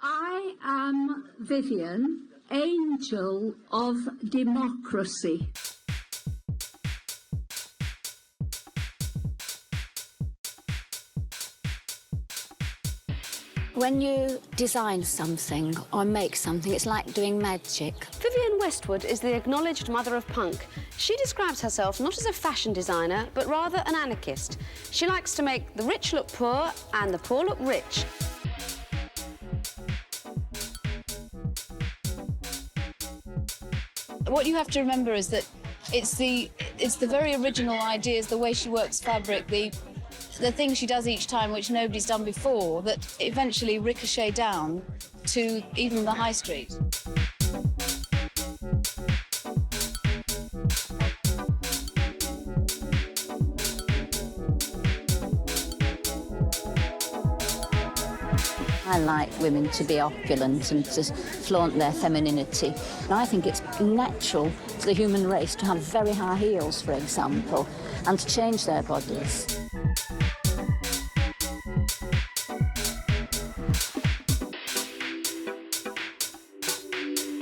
I am Vivienne, Angel of Democracy. When you design something or make something, it's like doing magic. Vivienne Westwood is the acknowledged mother of punk. She describes herself not as a fashion designer, but rather an anarchist. She likes to make the rich look poor and the poor look rich. What you have to remember is that it's the very original ideas, the way she works fabric, the things she does each time which nobody's done before, that eventually ricochet down to even the high street. I like women to be opulent and to flaunt their femininity. And I think it's natural to the human race to have very high heels, for example, and to change their bodies.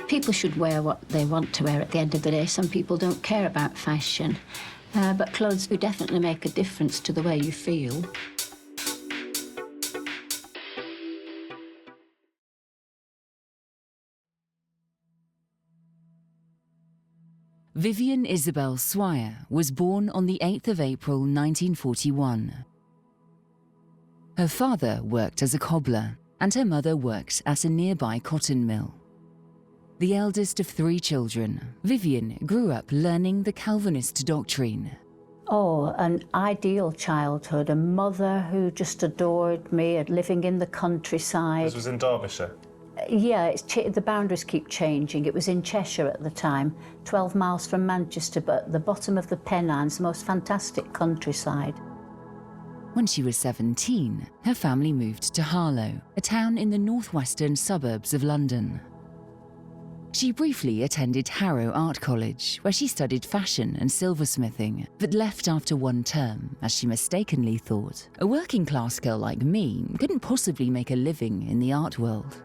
People should wear what they want to wear at the end of the day. Some people don't care about fashion, but clothes do definitely make a difference to the way you feel. Vivienne Isabel Swire was born on the 8th of April 1941. Her father worked as a cobbler and her mother worked at a nearby cotton mill. The eldest of 3 children, Vivienne grew up learning the Calvinist doctrine. Oh, an ideal childhood, a mother who just adored me, living in the countryside. This was in Derbyshire? Yeah, the boundaries keep changing. It was in Cheshire at the time, 12 miles from Manchester, but at the bottom of the Pennines, the most fantastic countryside. When she was 17, her family moved to Harlow, a town in the northwestern suburbs of London. She briefly attended Harrow Art College, where she studied fashion and silversmithing, but left after 1 term, as she mistakenly thought a working-class girl like me couldn't possibly make a living in the art world.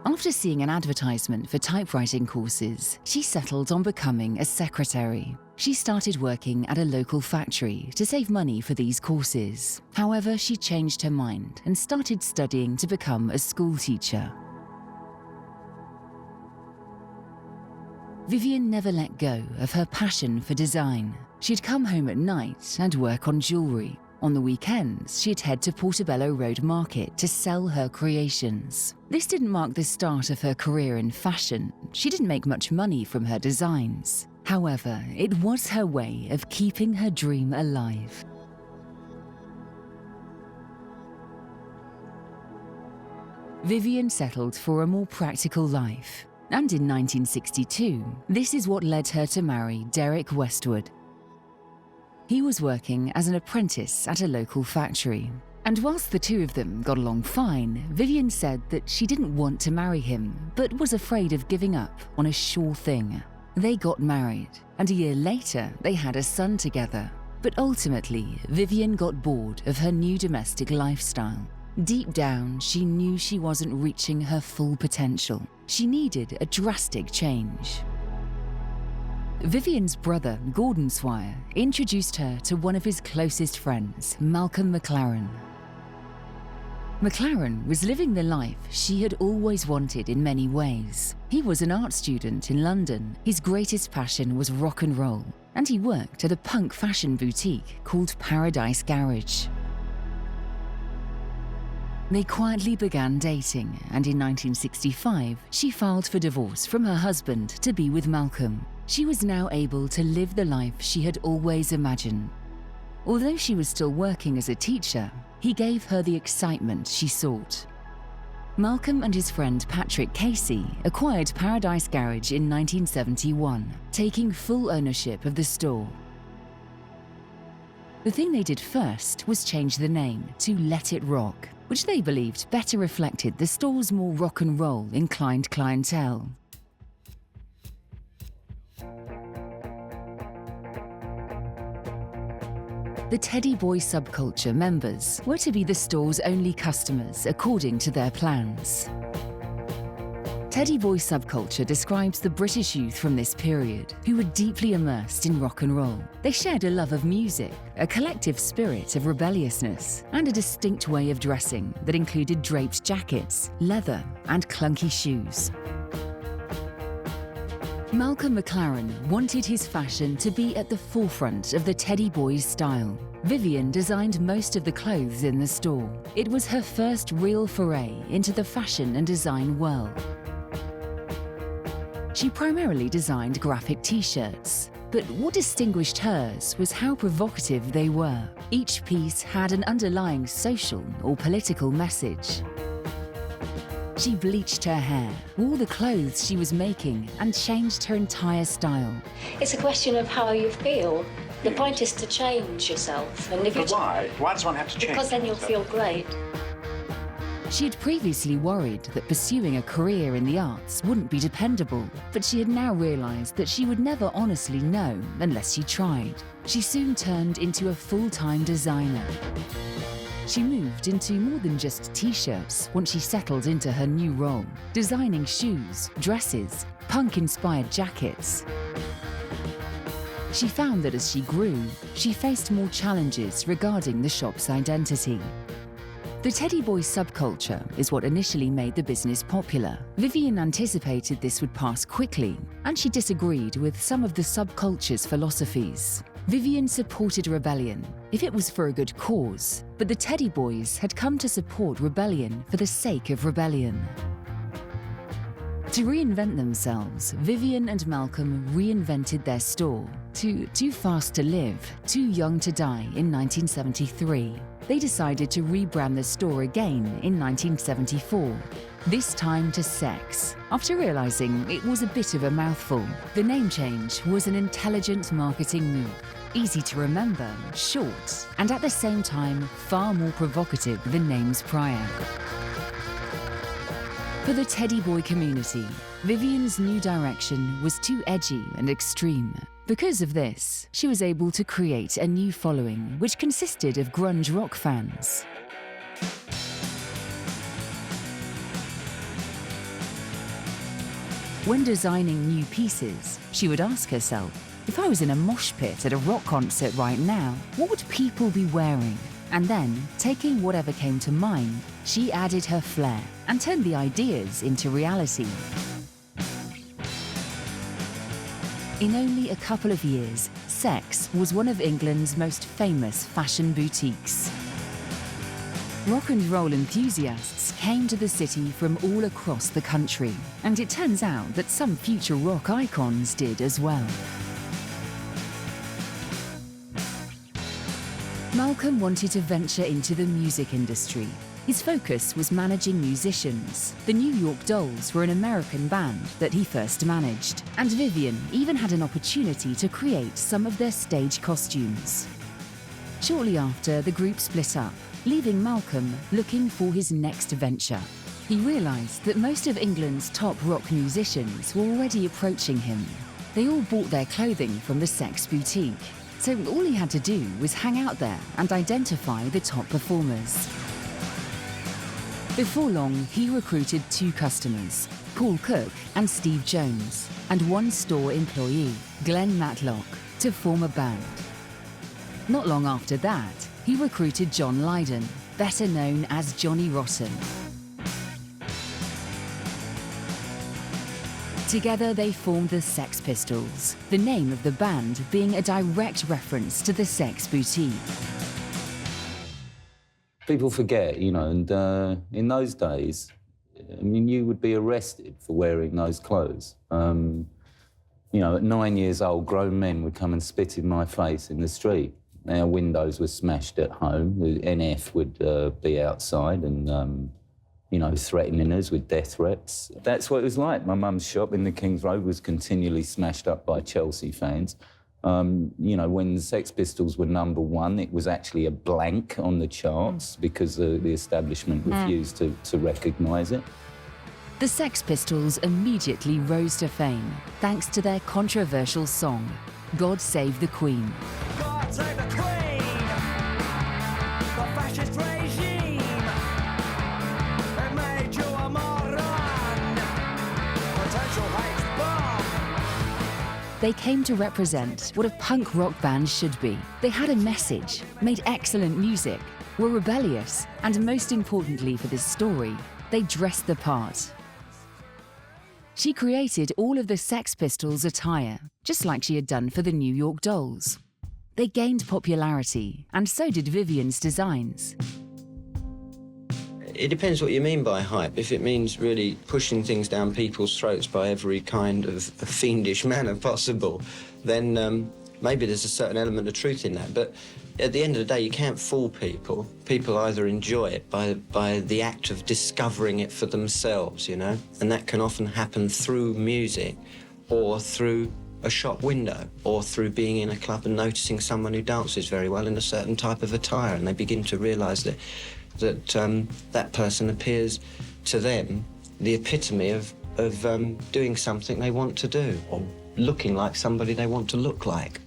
After seeing an advertisement for typewriting courses, she settled on becoming a secretary. She started working at a local factory to save money for these courses. However, she changed her mind and started studying to become a school teacher. Vivienne never let go of her passion for design. She'd come home at night and work on jewellery. On the weekends, she'd head to Portobello Road Market to sell her creations. This didn't mark the start of her career in fashion. She didn't make much money from her designs. However, it was her way of keeping her dream alive. Vivienne settled for a more practical life. And in 1962, this is what led her to marry Derek Westwood. He was working as an apprentice at a local factory. And whilst the two of them got along fine, Vivienne said that she didn't want to marry him, but was afraid of giving up on a sure thing. They got married, and a year later, they had a son together. But ultimately, Vivienne got bored of her new domestic lifestyle. Deep down, she knew she wasn't reaching her full potential. She needed a drastic change. Vivienne's brother, Gordon Swire, introduced her to one of his closest friends, Malcolm McLaren. McLaren was living the life she had always wanted in many ways. He was an art student in London. His greatest passion was rock and roll, and he worked at a punk fashion boutique called Paradise Garage. They quietly began dating, and in 1965, she filed for divorce from her husband to be with Malcolm. She was now able to live the life she had always imagined. Although she was still working as a teacher, he gave her the excitement she sought. Malcolm and his friend Patrick Casey acquired Paradise Garage in 1971, taking full ownership of the store. The thing they did first was change the name to Let It Rock, which they believed better reflected the store's more rock and roll inclined clientele. The Teddy Boy subculture members were to be the store's only customers according to their plans. Teddy Boy subculture describes the British youth from this period who were deeply immersed in rock and roll. They shared a love of music, a collective spirit of rebelliousness, and a distinct way of dressing that included draped jackets, leather, and clunky shoes. Malcolm McLaren wanted his fashion to be at the forefront of the Teddy Boys style. Vivienne designed most of the clothes in the store. It was her first real foray into the fashion and design world. She primarily designed graphic t-shirts, but what distinguished hers was how provocative they were. Each piece had an underlying social or political message. She bleached her hair, wore the clothes she was making, and changed her entire style. It's a question of how you feel. The point is to change yourself. And if But why? Why does one have to change? Because then you'll feel great. She had previously worried that pursuing a career in the arts wouldn't be dependable, but she had now realised that she would never honestly know unless she tried. She soon turned into a full-time designer. She moved into more than just t-shirts once she settled into her new role, designing shoes, dresses, punk-inspired jackets. She found that as she grew, she faced more challenges regarding the shop's identity. The Teddy Boy subculture is what initially made the business popular. Vivienne anticipated this would pass quickly, and she disagreed with some of the subculture's philosophies. Vivienne supported rebellion if it was for a good cause, but the Teddy Boys had come to support rebellion for the sake of rebellion. To reinvent themselves, Vivienne and Malcolm reinvented their store to Too Fast to Live, Too Young to Die in 1973. They decided to rebrand the store again in 1974, this time to Sex. After realizing it was a bit of a mouthful, the name change was an intelligent marketing move. Easy to remember, short, and at the same time far more provocative than names prior. For the Teddy Boy community, Vivienne's new direction was too edgy and extreme. Because of this, she was able to create a new following, which consisted of grunge rock fans. When designing new pieces, she would ask herself, if I was in a mosh pit at a rock concert right now, what would people be wearing? And then, taking whatever came to mind, she added her flair and turned the ideas into reality. In only a couple of years, Sex was one of England's most famous fashion boutiques. Rock and roll enthusiasts came to the city from all across the country, and it turns out that some future rock icons did as well. Malcolm wanted to venture into the music industry. His focus was managing musicians. The New York Dolls were an American band that he first managed, and Vivienne even had an opportunity to create some of their stage costumes. Shortly after, the group split up, leaving Malcolm looking for his next venture. He realised that most of England's top rock musicians were already approaching him. They all bought their clothing from the Sex boutique, so all he had to do was hang out there and identify the top performers. Before long, he recruited 2 customers, Paul Cook and Steve Jones, and 1 store employee, Glenn Matlock, to form a band. Not long after that, he recruited John Lydon, better known as Johnny Rotten. Together they formed the Sex Pistols, the name of the band being a direct reference to the Sex boutique. People forget, you know, and in those days, I mean, you would be arrested for wearing those clothes. You know, at 9 years old, grown men would come and spit in my face in the street. Our windows were smashed at home. The NF would be outside and, you know, threatening us with death threats. That's what it was like. My mum's shop in the King's Road was continually smashed up by Chelsea fans. You know, when the Sex Pistols were #1, it was actually a blank on the charts because the establishment refused to recognise it. The Sex Pistols immediately rose to fame thanks to their controversial song, God Save the Queen. God save the Queen! capitalist regime. It made you a moron. Potential hate bomb. They came to represent what a punk rock band should be. They had a message, made excellent music, were rebellious, and most importantly for this story, they dressed the part. She created all of the Sex Pistols' attire, just like she had done for the New York Dolls. They gained popularity, and so did Vivienne's designs. It depends what you mean by hype. If it means really pushing things down people's throats by every kind of fiendish manner possible, then maybe there's a certain element of truth in that. But at the end of the day, you can't fool people. People either enjoy it by the act of discovering it for themselves, you know? And that can often happen through music or through a shop window or through being in a club and noticing someone who dances very well in a certain type of attire, and they begin to realise that person appears to them the epitome of doing something they want to do or looking like somebody they want to look like.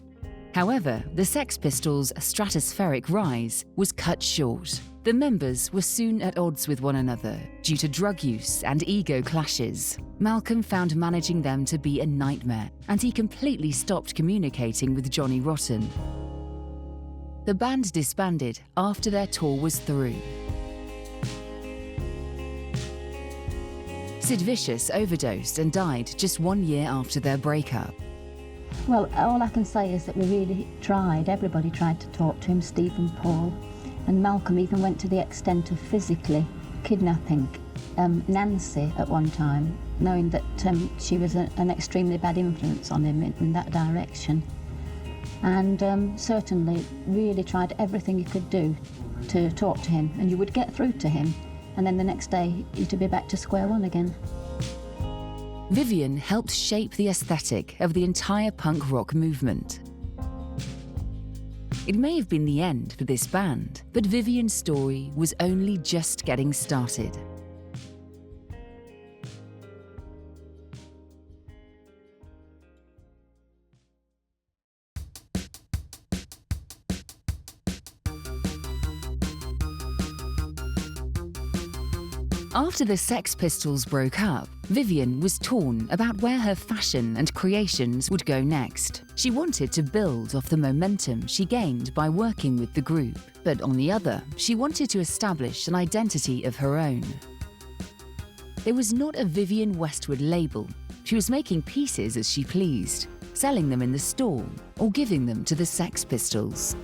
However, the Sex Pistols' stratospheric rise was cut short. The members were soon at odds with one another due to drug use and ego clashes. Malcolm found managing them to be a nightmare, and he completely stopped communicating with Johnny Rotten. The band disbanded after their tour was through. Sid Vicious overdosed and died just 1 year after their breakup. Well, all I can say is that we really tried. Everybody tried to talk to him, Steve and Paul. And Malcolm even went to the extent of physically kidnapping Nancy at one time, knowing that she was an extremely bad influence on him in that direction. And certainly really tried everything he could do to talk to him. And you would get through to him, and then the next day you'd be back to square one again. Vivienne helped shape the aesthetic of the entire punk rock movement. It may have been the end for this band, but Vivienne's story was only just getting started. After the Sex Pistols broke up, Vivienne was torn about where her fashion and creations would go next. She wanted to build off the momentum she gained by working with the group, but on the other, she wanted to establish an identity of her own. There was not a Vivienne Westwood label. She was making pieces as she pleased, selling them in the store or giving them to the Sex Pistols.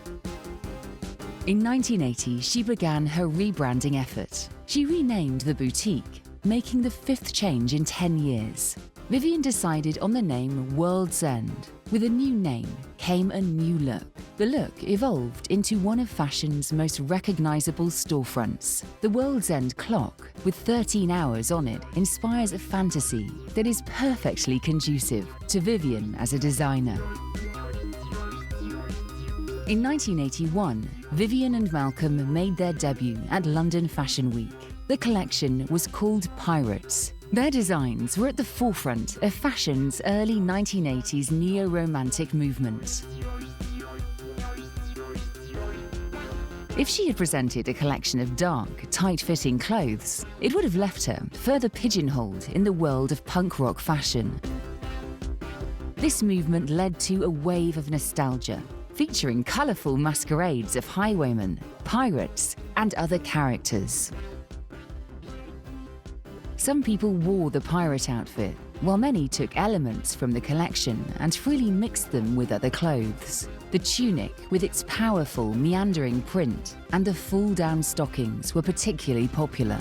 In 1980, she began her rebranding effort. She renamed the boutique, making the 5th change in 10 years. Vivienne decided on the name World's End. With a new name came a new look. The look evolved into one of fashion's most recognizable storefronts. The World's End clock, with 13 hours on it, inspires a fantasy that is perfectly conducive to Vivienne as a designer. In 1981, Vivienne and Malcolm made their debut at London Fashion Week. The collection was called Pirates. Their designs were at the forefront of fashion's early 1980s neo-romantic movement. If she had presented a collection of dark, tight-fitting clothes, it would have left her further pigeonholed in the world of punk rock fashion. This movement led to a wave of nostalgia, featuring colourful masquerades of highwaymen, pirates, and other characters. Some people wore the pirate outfit, while many took elements from the collection and freely mixed them with other clothes. The tunic, with its powerful, meandering print, and the full-down stockings were particularly popular.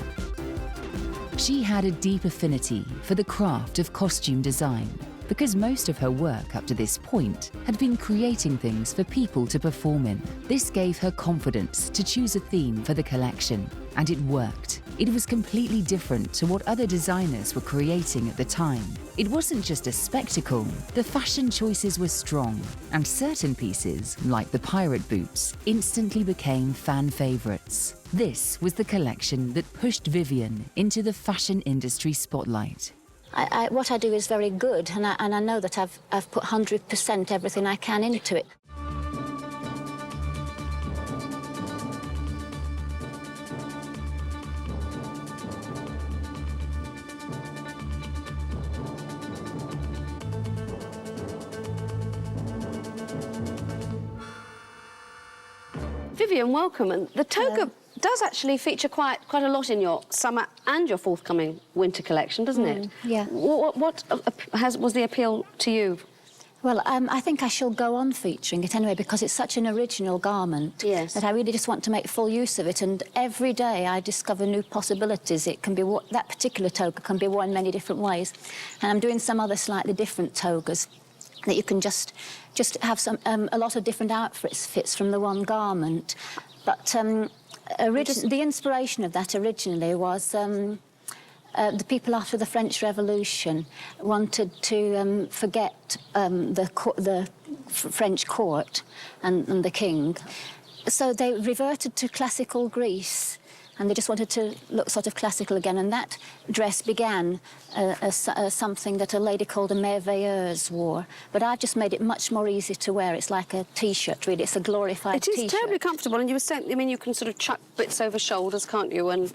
She had a deep affinity for the craft of costume design, because most of her work up to this point had been creating things for people to perform in. This gave her confidence to choose a theme for the collection, and it worked. It was completely different to what other designers were creating at the time. It wasn't just a spectacle, the fashion choices were strong, and certain pieces, like the pirate boots, instantly became fan favorites. This was the collection that pushed Vivienne into the fashion industry spotlight. What I do is very good, and I know that I've put 100% everything I can into it. Vivienne, welcome. And the toga does actually feature quite a lot in your summer and your forthcoming winter collection, doesn't it? Yeah. What was the appeal to you? Well, I think I shall go on featuring it anyway because it's such an original garment that I really just want to make full use of it. And every day I discover new possibilities. It can be that particular toga can be worn in many different ways, and I'm doing some other slightly different togas that you can just have a lot of different outfits from the one garment. But the inspiration of that originally was. The people after the French Revolution wanted to forget the French court and the king. So they reverted to classical Greece, and they just wanted to look sort of classical again. And that dress began as something that a lady called a merveilleuse wore. But I've just made it much more easy to wear. It's like a T-shirt, really. It's a glorified T-shirt. It is terribly comfortable, and you were saying, I mean, you can sort of chuck bits over shoulders, can't you? And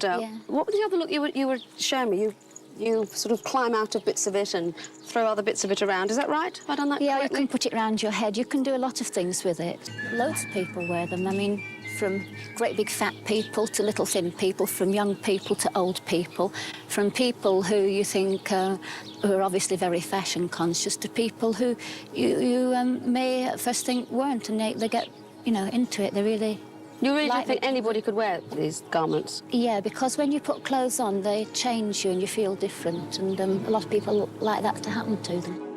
what was the other look you were showing me? You sort of climb out of bits of it and throw other bits of it around. Is that right? Have I done that correctly? Yeah, you can put it around your head. You can do a lot of things with it. Loads of people wear them. I mean, from great big fat people to little thin people, from young people to old people, from people who you think who are obviously very fashion conscious to people who you may at first think weren't, and they get, you know, into it. They really... You really don't think anybody could wear these garments? Yeah, because when you put clothes on, they change you and you feel different, and a lot of people like that to happen to them.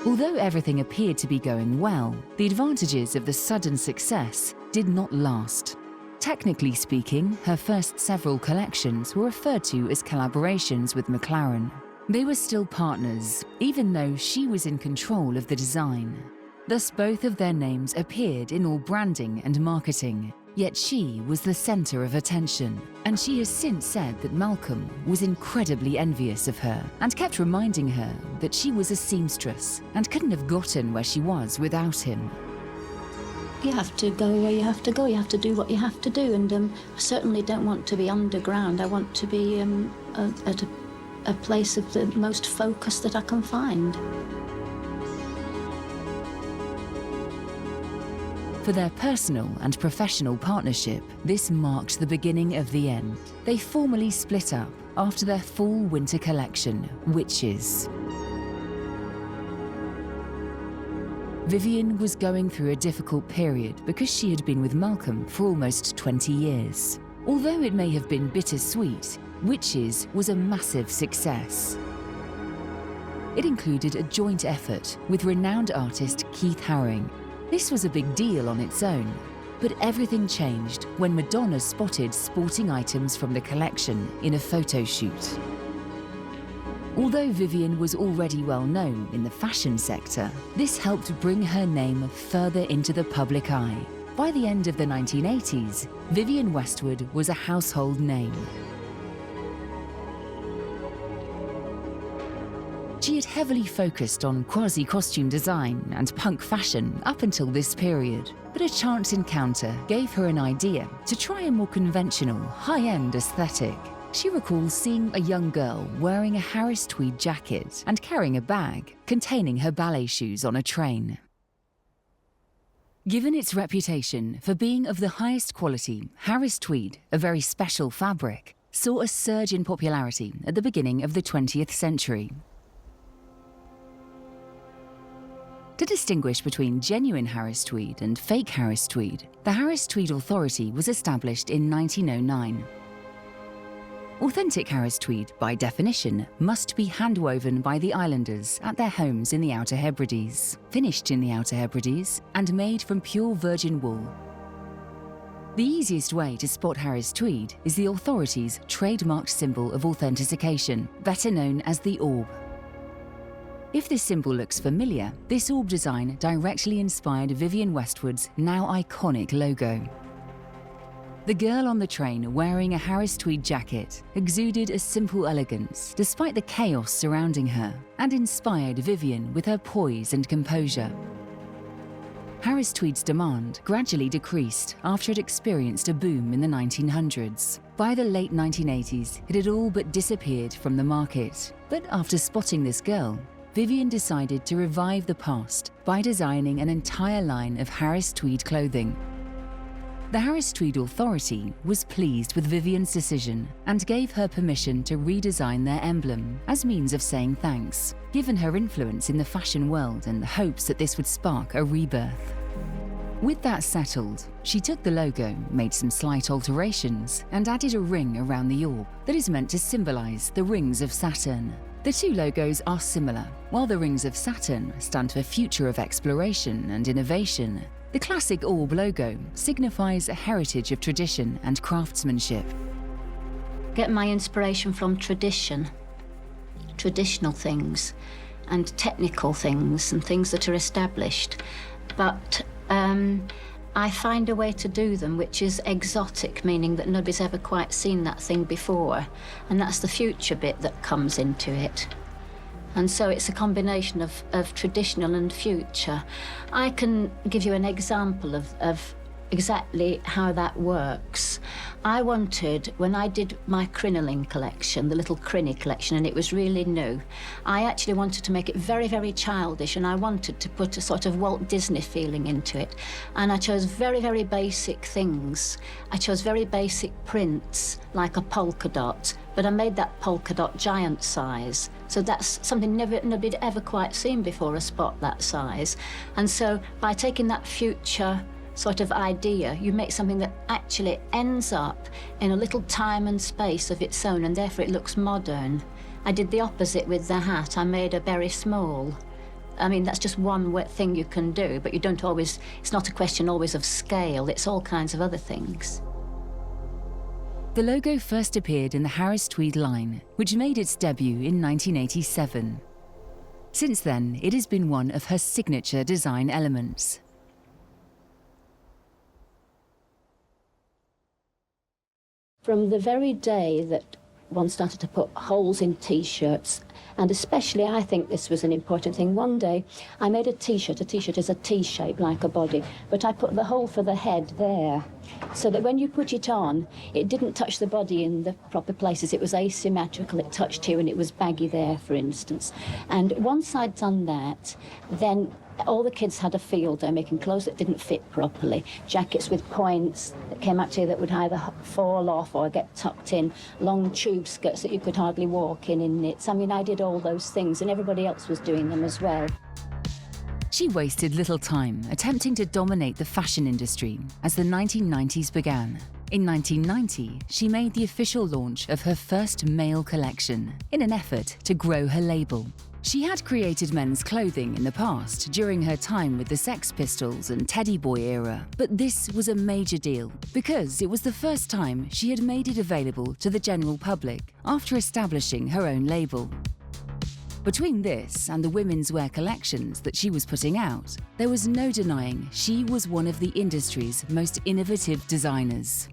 Although everything appeared to be going well, the advantages of the sudden success did not last. Technically speaking, her first several collections were referred to as collaborations with McLaren. They were still partners, even though she was in control of the design. Thus, both of their names appeared in all branding and marketing, yet she was the centre of attention. And she has since said that Malcolm was incredibly envious of her and kept reminding her that she was a seamstress and couldn't have gotten where she was without him. You have to go where you have to go. You have to do what you have to do, and I certainly don't want to be underground. I want to be at a place of the most focus that I can find. For their personal and professional partnership, this marked the beginning of the end. They formally split up after their fall-winter collection, Witches. Vivienne was going through a difficult period because she had been with Malcolm for almost 20 years. Although it may have been bittersweet, Witches was a massive success. It included a joint effort with renowned artist Keith Haring. This was a big deal on its own, but everything changed when Madonna spotted sporting items from the collection in a photo shoot. Although Vivienne was already well known in the fashion sector, this helped bring her name further into the public eye. By the end of the 1980s, Vivienne Westwood was a household name. She had heavily focused on quasi-costume design and punk fashion up until this period, but a chance encounter gave her an idea to try a more conventional, high-end aesthetic. She recalls seeing a young girl wearing a Harris tweed jacket and carrying a bag containing her ballet shoes on a train. Given its reputation for being of the highest quality, Harris tweed, a very special fabric, saw a surge in popularity at the beginning of the 20th century. To distinguish between genuine Harris tweed and fake Harris tweed, the Harris Tweed Authority was established in 1909. Authentic Harris tweed, by definition, must be hand-woven by the islanders at their homes in the Outer Hebrides, finished in the Outer Hebrides, and made from pure virgin wool. The easiest way to spot Harris tweed is the Authority's trademarked symbol of authentication, better known as the orb. If this symbol looks familiar, this orb design directly inspired Vivienne Westwood's now iconic logo. The girl on the train wearing a Harris tweed jacket exuded a simple elegance despite the chaos surrounding her, and inspired Vivienne with her poise and composure. Harris tweed's demand gradually decreased after it experienced a boom in the 1900s. By the late 1980s, it had all but disappeared from the market. But after spotting this girl, Vivienne decided to revive the past by designing an entire line of Harris Tweed clothing. The Harris Tweed Authority was pleased with Vivienne's decision and gave her permission to redesign their emblem as means of saying thanks, given her influence in the fashion world and the hopes that this would spark a rebirth. With that settled, she took the logo, made some slight alterations, and added a ring around the orb that is meant to symbolize the rings of Saturn. The two logos are similar. While the rings of Saturn stand for future of exploration and innovation, the classic orb logo signifies a heritage of tradition and craftsmanship. Get my inspiration from tradition, traditional things, and technical things, and things that are established. But I find a way to do them which is exotic, meaning that nobody's ever quite seen that thing before, and that's the future bit that comes into it. And so it's a combination of traditional and future. I can give you an example of exactly how that works. I wanted, when I did my crinoline collection, the little crinny collection, and it was really new, I actually wanted to make it very, very childish, and I wanted to put a sort of Walt Disney feeling into it. And I chose very, very basic things. I chose very basic prints, like a polka dot, but I made that polka dot giant size. So that's something nobody'd ever quite seen before, a spot that size. And so by taking that future sort of idea, you make something that actually ends up in a little time and space of its own, and therefore it looks modern. I did the opposite with the hat. I made her very small. I mean, that's just one thing you can do, but you don't always, it's not a question always of scale, it's all kinds of other things. The logo first appeared in the Harris Tweed line, which made its debut in 1987. Since then, it has been one of her signature design elements. From the very day that one started to put holes in T-shirts, and especially I think this was an important thing. One day I made a T-shirt. A T-shirt is a T-shape like a body, but I put the hole for the head there, so that when you put it on, it didn't touch the body in the proper places. It was asymmetrical. It touched here and it was baggy there, for instance. And once I'd done that, then all the kids had a field day making clothes that didn't fit properly, jackets with points that came out here that would either fall off or get tucked in, long tube skirts that you could hardly walk in knits. I mean, I did all those things, and everybody else was doing them as well. She wasted little time attempting to dominate the fashion industry as the 1990s began. In 1990, she made the official launch of her first male collection in an effort to grow her label. She had created men's clothing in the past during her time with the Sex Pistols and Teddy Boy era, but this was a major deal because it was the first time she had made it available to the general public after establishing her own label. Between this and the women's wear collections that she was putting out, there was no denying she was one of the industry's most innovative designers.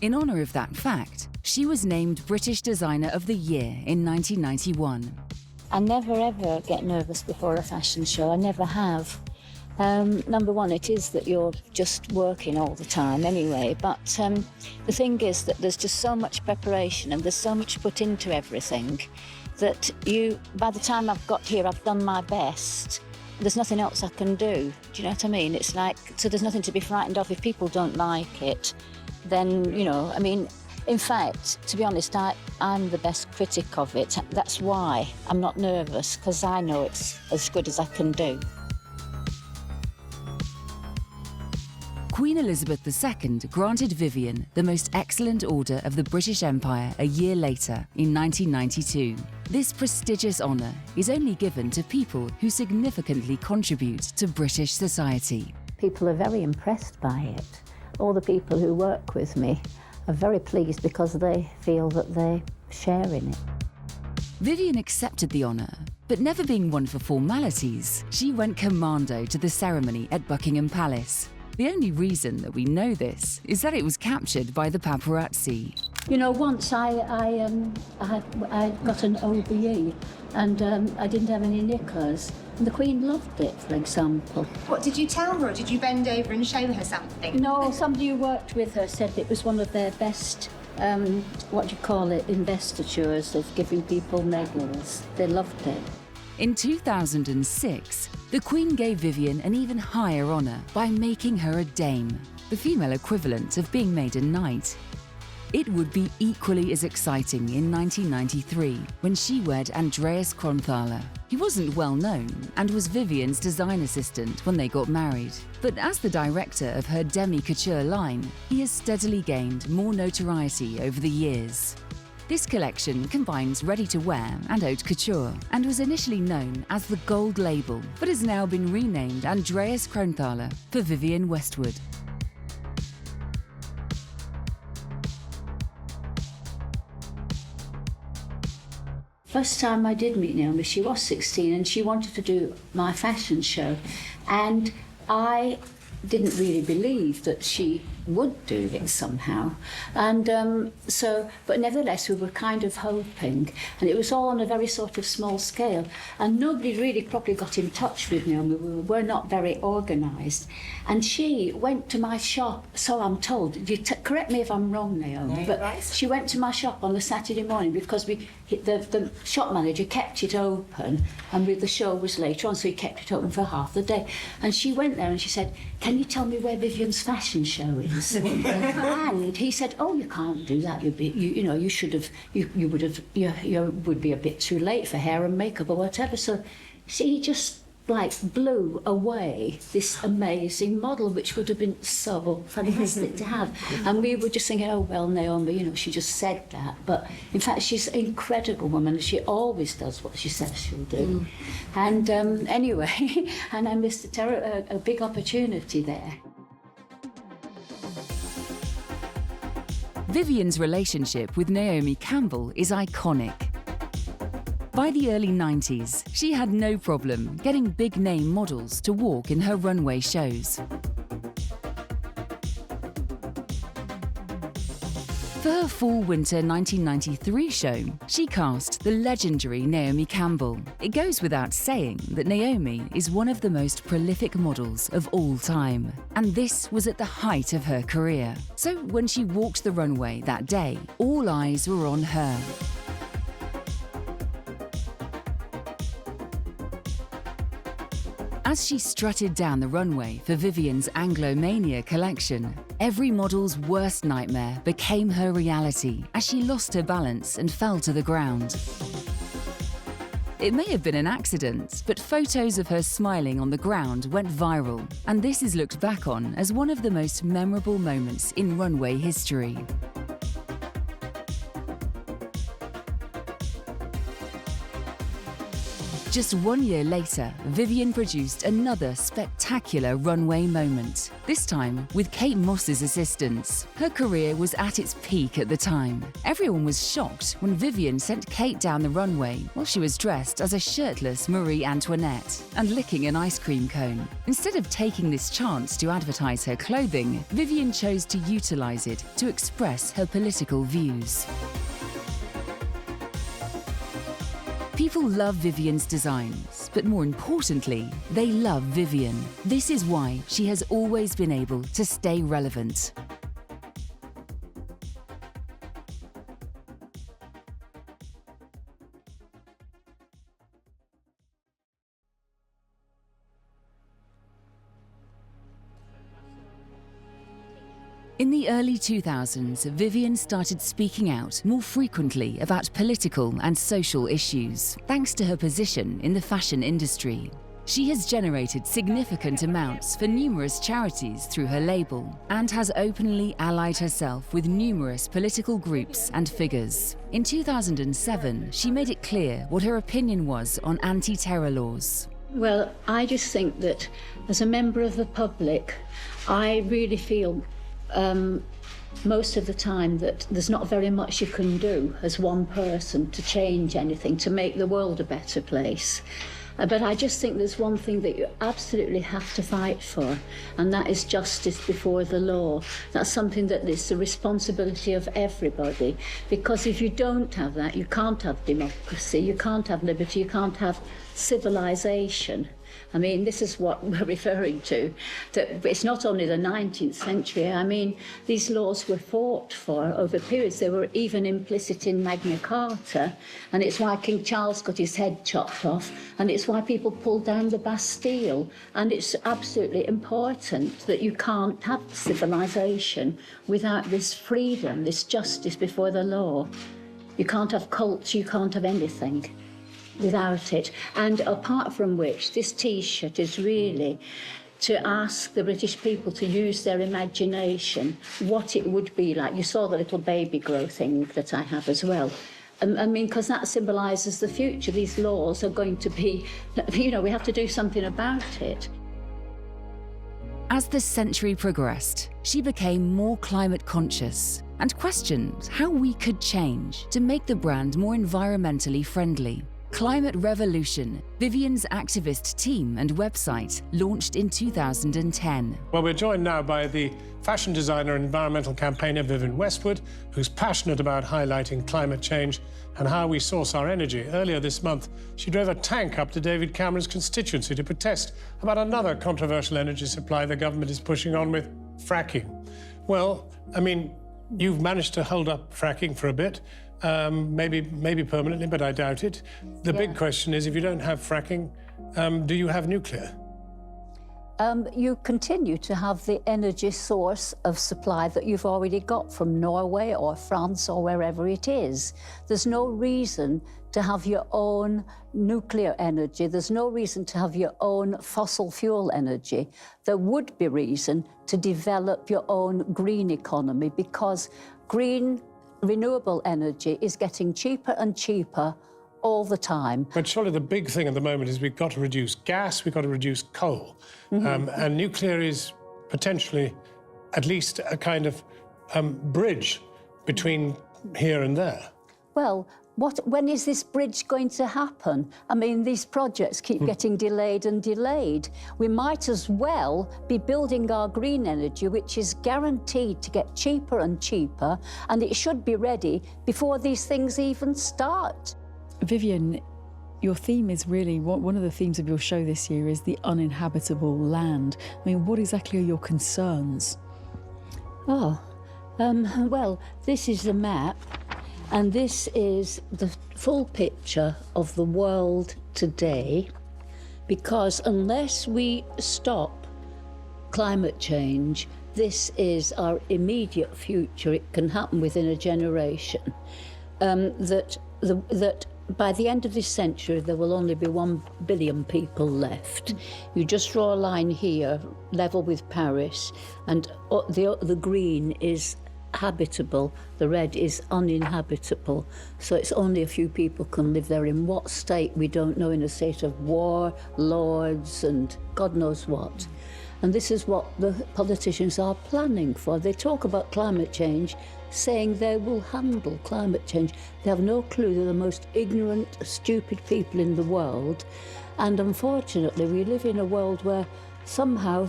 In honor of that fact, she was named British Designer of the Year in 1991. I never ever get nervous before a fashion show, I never have. Number one, it is that you're just working all the time anyway, but the thing is that there's just so much preparation and there's so much put into everything that by the time I've got here, I've done my best. There's nothing else I can do. Do you know what I mean? It's like, so there's nothing to be frightened of. If people don't like it, then, you know, I mean, in fact, to be honest, I'm the best critic of it. That's why I'm not nervous, because I know it's as good as I can do. Queen Elizabeth II granted Vivienne the Most Excellent Order of the British Empire a year later, in 1992. This prestigious honour is only given to people who significantly contribute to British society. People are very impressed by it. All the people who work with me are very pleased because they feel that they share in it. Vivienne accepted the honour, but never being one for formalities, she went commando to the ceremony at Buckingham Palace. The only reason that we know this is that it was captured by the paparazzi. You know, once I got an OBE and I didn't have any knickers, and the Queen loved it, for example. What, did you tell her, or did you bend over and show her something? No, somebody who worked with her said it was one of their best, investitures of giving people medals. They loved it. In 2006, the Queen gave Vivienne an even higher honour by making her a dame, the female equivalent of being made a knight. It would be equally as exciting in 1993 when she wed Andreas Kronthaler. He wasn't well known and was Vivienne's design assistant when they got married. But as the director of her demi-couture line, he has steadily gained more notoriety over the years. This collection combines ready-to-wear and haute couture and was initially known as the Gold Label, but has now been renamed Andreas Kronthaler for Vivienne Westwood. First time I did meet Naomi, she was 16 and she wanted to do my fashion show, and I didn't really believe that she would do it somehow, and but nevertheless we were kind of hoping, and it was all on a very sort of small scale, and nobody really properly got in touch with Naomi. We were not very organised, and she went to my shop, so I'm told. Correct me if I'm wrong, Naomi, but she went to my shop on a Saturday morning because the shop manager kept it open, and the show was later on, so he kept it open for half the day, and she went there and she said, "Can you tell me where Vivienne's fashion show is?" And he said, "Oh, you can't do that. You would be a bit too late for hair and makeup or whatever." So she just like blew away this amazing model, which would have been so fantastic to have. And we were just thinking, "Oh well, Naomi, she just said that." But in fact, she's an incredible woman, and she always does what she says she'll do. And anyway, and I missed a big opportunity there. Vivienne's relationship with Naomi Campbell is iconic. By the early 90s, she had no problem getting big-name models to walk in her runway shows. For her fall-winter 1993 show, she cast the legendary Naomi Campbell. It goes without saying that Naomi is one of the most prolific models of all time, and this was at the height of her career. So when she walked the runway that day, all eyes were on her. As she strutted down the runway for Vivienne's Anglomania collection, every model's worst nightmare became her reality as she lost her balance and fell to the ground. It may have been an accident, but photos of her smiling on the ground went viral, and this is looked back on as one of the most memorable moments in runway history. Just 1 year later, Vivienne produced another spectacular runway moment, this time with Kate Moss's assistance. Her career was at its peak at the time. Everyone was shocked when Vivienne sent Kate down the runway while she was dressed as a shirtless Marie Antoinette and licking an ice cream cone. Instead of taking this chance to advertise her clothing, Vivienne chose to utilize it to express her political views. People love Vivienne's designs, but more importantly, they love Vivienne. This is why she has always been able to stay relevant. In the early 2000s, Vivienne started speaking out more frequently about political and social issues, thanks to her position in the fashion industry. She has generated significant amounts for numerous charities through her label and has openly allied herself with numerous political groups and figures. In 2007, she made it clear what her opinion was on anti-terror laws. Well, I just think that as a member of the public, I really feel most of the time that there's not very much you can do as one person to change anything, to make the world a better place. But I just think there's one thing that you absolutely have to fight for, and that is justice before the law. That's something that is the responsibility of everybody, because if you don't have that, you can't have democracy, you can't have liberty, you can't have civilization. I mean, this is what we're referring to, that it's not only the 19th century. I mean, these laws were fought for over periods. They were even implicit in Magna Carta, and it's why King Charles got his head chopped off, and it's why people pulled down the Bastille. And it's absolutely important that you can't have civilization without this freedom, this justice before the law. You can't have cults, you can't have anything without it. And apart from which, this T-shirt is really to ask the British people to use their imagination, what it would be like. You saw the little baby grow thing that I have as well. I mean, because that symbolises the future. These laws are going to be, you know, we have to do something about it. As the century progressed, she became more climate conscious and questioned how we could change to make the brand more environmentally friendly. Climate Revolution, Vivienne's activist team and website, launched in 2010. Well, we're joined now by the fashion designer and environmental campaigner Vivienne Westwood, who's passionate about highlighting climate change and how we source our energy. Earlier this month, she drove a tank up to David Cameron's constituency to protest about another controversial energy supply the government is pushing on with fracking. Well, I mean, you've managed to hold up fracking for a bit. Maybe permanently, but I doubt it. The big question is, if you don't have fracking, do you have nuclear? You continue to have the energy source of supply that you've already got from Norway or France or wherever it is. There's no reason to have your own nuclear energy. There's no reason to have your own fossil fuel energy. There would be reason to develop your own green economy, because green renewable energy is getting cheaper and cheaper all the time. But surely the big thing at the moment is we've got to reduce gas, we've got to reduce coal. And nuclear is potentially at least a kind of bridge between here and there. Well, when is this bridge going to happen? I mean, these projects keep getting delayed and delayed. We might as well be building our green energy, which is guaranteed to get cheaper and cheaper, and it should be ready before these things even start. Vivienne, your theme is really, one of the themes of your show this year is the uninhabitable land. I mean, what exactly are your concerns? Well, this is the map. And this is the full picture of the world today, because unless we stop climate change, this is our immediate future. It can happen within a generation. That by the end of this century, there will only be 1 billion people left. You just draw a line here, level with Paris, and the green is habitable, the red is uninhabitable. So it's only a few people can live there. In what state, we don't know, in a state of war, lords, and God knows what. And this is what the politicians are planning for. They talk about climate change, saying they will handle climate change. They have no clue. They're the most ignorant, stupid people in the world. And unfortunately, we live in a world where somehow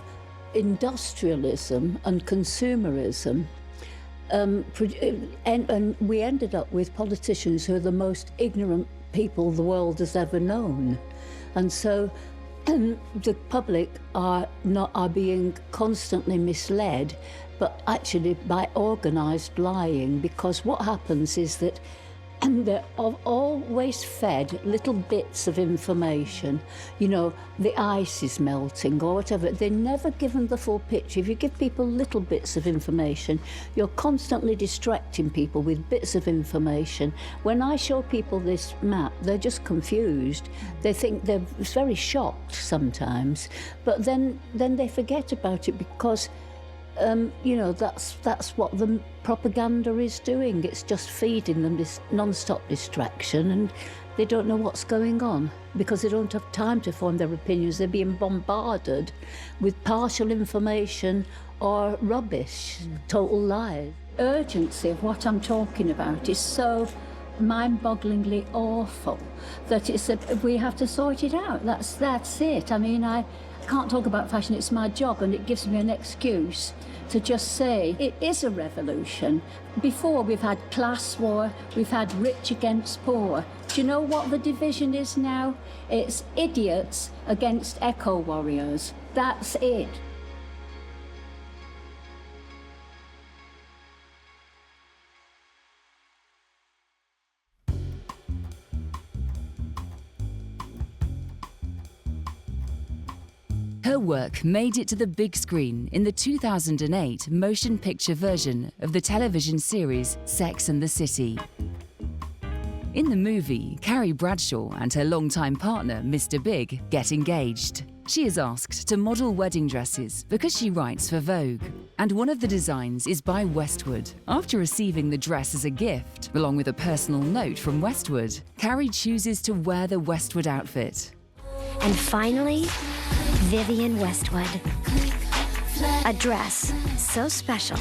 industrialism and consumerism and we ended up with politicians who are the most ignorant people the world has ever known. And so the public are being constantly misled, but actually by organised lying, because what happens is that they're always fed little bits of information. You know, the ice is melting or whatever. They're never given the full picture. If you give people little bits of information, you're constantly distracting people with bits of information. When I show people this map, they're just confused. They think they're very shocked sometimes, but then they forget about it, because you know, that's what the propaganda is doing. It's just feeding them this non-stop distraction, and they don't know what's going on because they don't have time to form their opinions. They're being bombarded with partial information or rubbish, total lies. Urgency of what I'm talking about is so mind-bogglingly awful that we have to sort it out. That's it. I mean, I can't talk about fashion, it's my job, and it gives me an excuse to just say it is a revolution. Before, we've had class war, we've had rich against poor. Do you know what the division is now? It's idiots against eco warriors. That's it. Her work made it to the big screen in the 2008 motion picture version of the television series Sex and the City. In the movie, Carrie Bradshaw and her longtime partner, Mr. Big, get engaged. She is asked to model wedding dresses because she writes for Vogue. And one of the designs is by Westwood. After receiving the dress as a gift, along with a personal note from Westwood, Carrie chooses to wear the Westwood outfit. And finally, Vivienne Westwood. A dress so special,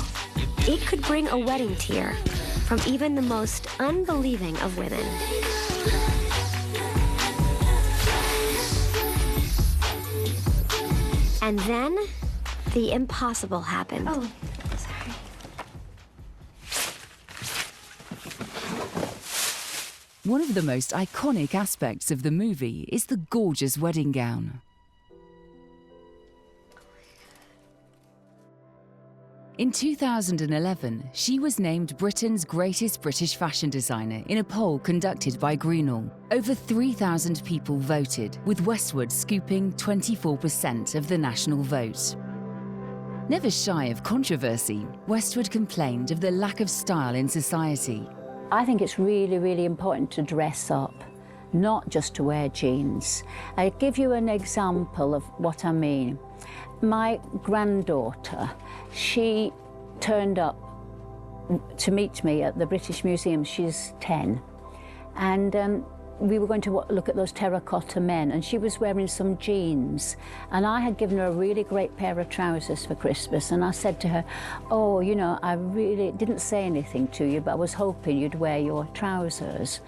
it could bring a wedding tear from even the most unbelieving of women. And then, the impossible happened. Oh, sorry. One of the most iconic aspects of the movie is the gorgeous wedding gown. In 2011, she was named Britain's greatest British fashion designer in a poll conducted by Greenall. Over 3,000 people voted, with Westwood scooping 24% of the national vote. Never shy of controversy, Westwood complained of the lack of style in society. I think it's really, really important to dress up, not just to wear jeans. I'll give you an example of what I mean. My granddaughter, she turned up to meet me at the British Museum. She's 10. And we were going to look at those terracotta men, and she was wearing some jeans. And I had given her a really great pair of trousers for Christmas, and I said to her, oh, you know, I really didn't say anything to you, but I was hoping you'd wear your trousers.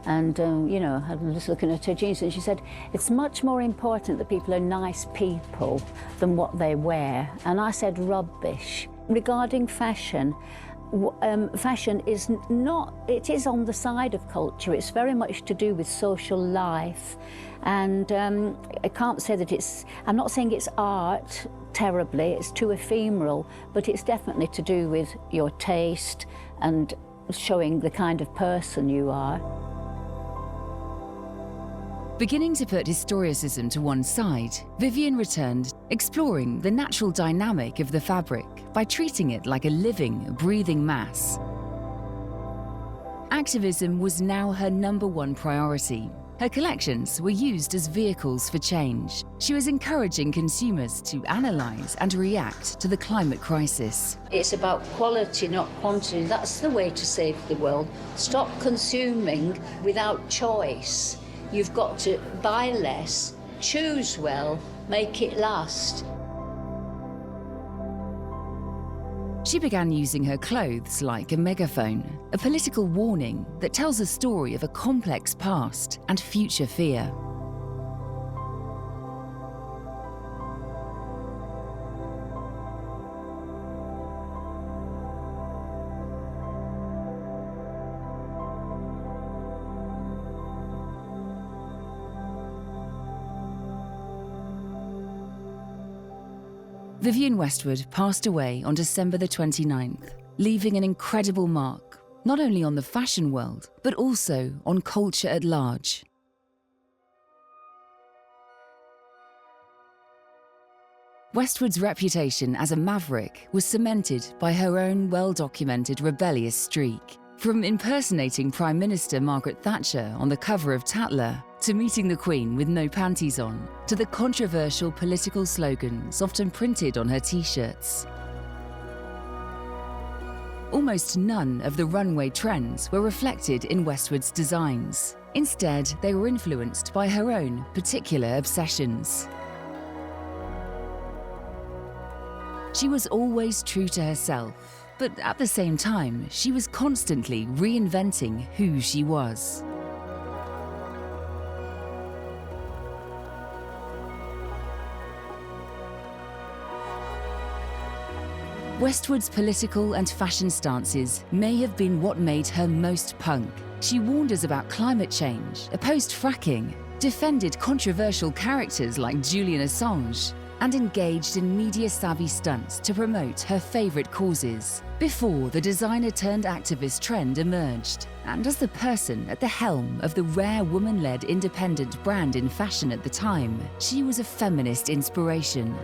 And, you know, I was looking at her jeans, and she said, it's much more important that people are nice people than what they wear. And I said, rubbish. Regarding fashion, fashion is not, it is on the side of culture. It's very much to do with social life. And I can't say that it's, I'm not saying it's art terribly, it's too ephemeral, but it's definitely to do with your taste and showing the kind of person you are. Beginning to put historicism to one side, Vivienne returned, exploring the natural dynamic of the fabric by treating it like a living, breathing mass. Activism was now her #1 priority. Her collections were used as vehicles for change. She was encouraging consumers to analyse and react to the climate crisis. It's about quality, not quantity. That's the way to save the world. Stop consuming without choice. You've got to buy less, choose well, make it last. She began using her clothes like a megaphone, a political warning that tells a story of a complex past and future fear. Vivienne Westwood passed away on December the 29th, leaving an incredible mark, not only on the fashion world, but also on culture at large. Westwood's reputation as a maverick was cemented by her own well-documented rebellious streak. From impersonating Prime Minister Margaret Thatcher on the cover of Tatler, to meeting the Queen with no panties on, to the controversial political slogans often printed on her T-shirts. Almost none of the runway trends were reflected in Westwood's designs. Instead, they were influenced by her own particular obsessions. She was always true to herself, but at the same time, she was constantly reinventing who she was. Westwood's political and fashion stances may have been what made her most punk. She warned us about climate change, opposed fracking, defended controversial characters like Julian Assange, and engaged in media-savvy stunts to promote her favourite causes, before the designer-turned-activist trend emerged. And as the person at the helm of the rare woman-led independent brand in fashion at the time, she was a feminist inspiration.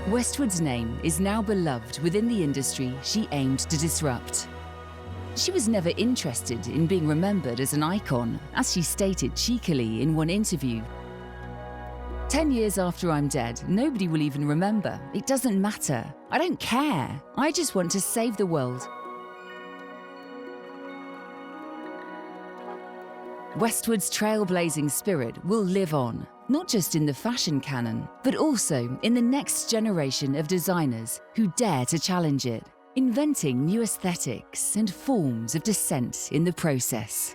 Westwood's name is now beloved within the industry she aimed to disrupt. She was never interested in being remembered as an icon, as she stated cheekily in one interview. 10 years after I'm dead, nobody will even remember. It doesn't matter. I don't care. I just want to save the world. Westwood's trailblazing spirit will live on, not just in the fashion canon, but also in the next generation of designers who dare to challenge it, inventing new aesthetics and forms of dissent in the process.